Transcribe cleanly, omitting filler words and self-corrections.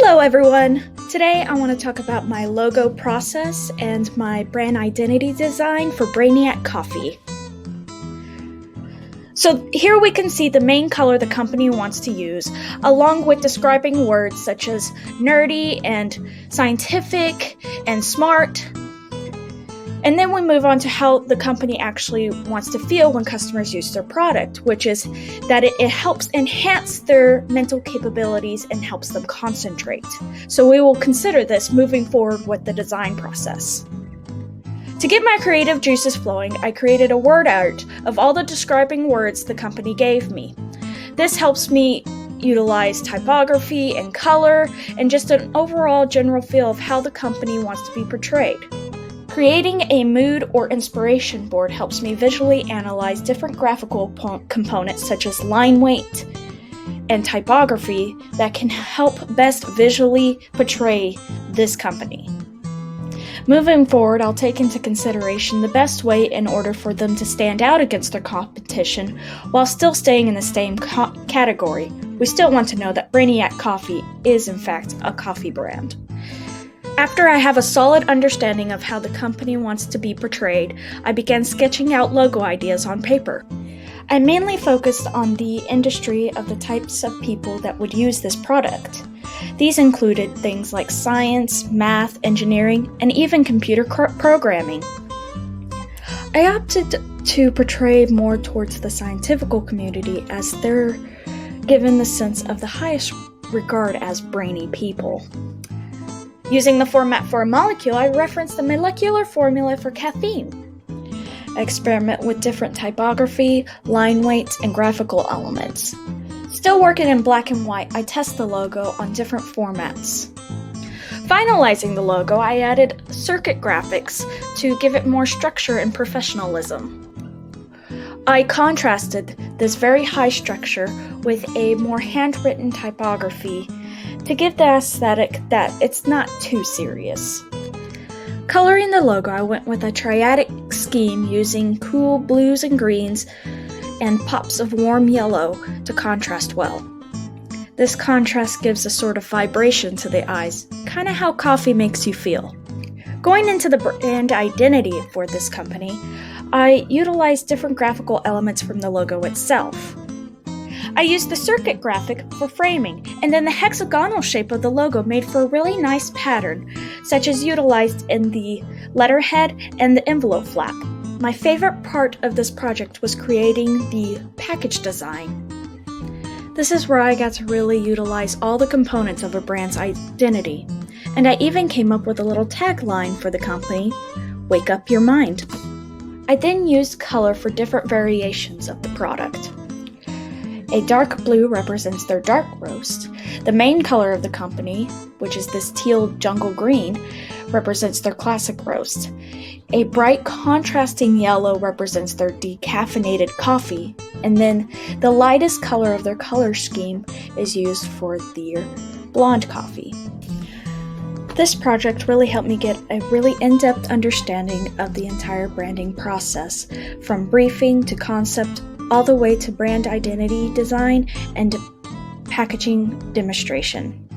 Hello everyone! Today I want to talk about my logo process and my brand identity design for Brainiac coffee. So here we can see the main color the company wants to use, along with describing words such as nerdy and scientific and smart. And then we move on to how the company actually wants to feel when customers use their product, which is that it helps enhance their mental capabilities and helps them concentrate. So we will consider this moving forward with the design process. To get my creative juices flowing, I created a word art of all the describing words the company gave me. This helps me utilize typography and color and just an overall general feel of how the company wants to be portrayed. Creating a mood or inspiration board helps me visually analyze different graphical components such as line weight and typography that can help best visually portray this company. Moving forward, I'll take into consideration the best way in order for them to stand out against their competition while still staying in the same category. We still want to know that Brainiac Coffee is in fact a coffee brand. After I have a solid understanding of how the company wants to be portrayed, I began sketching out logo ideas on paper. I mainly focused on the industry of the types of people that would use this product. These included things like science, math, engineering, and even computer programming. I opted to portray more towards the scientific community as they're given the sense of the highest regard as brainy people. Using the format for a molecule, I referenced the molecular formula for caffeine. I experiment with different typography, line weights, and graphical elements. Still working in black and white, I test the logo on different formats. Finalizing the logo, I added circuit graphics to give it more structure and professionalism. I contrasted this very high structure with a more handwritten typography to give the aesthetic that it's not too serious. Coloring the logo, I went with a triadic scheme using cool blues and greens and pops of warm yellow to contrast well. This contrast gives a sort of vibration to the eyes, kind of how coffee makes you feel. Going into the brand identity for this company, I utilized different graphical elements from the logo itself. I used the circuit graphic for framing, and then the hexagonal shape of the logo made for a really nice pattern, such as utilized in the letterhead and the envelope flap. My favorite part of this project was creating the package design. This is where I got to really utilize all the components of a brand's identity, and I even came up with a little tagline for the company, "Wake up your mind." I then used color for different variations of the product. A dark blue represents their dark roast. The main color of the company, which is this teal jungle green, represents their classic roast. A bright contrasting yellow represents their decaffeinated coffee, and then the lightest color of their color scheme is used for their blonde coffee. This project really helped me get a really in-depth understanding of the entire branding process, from briefing to concept all the way to brand identity design and packaging demonstration.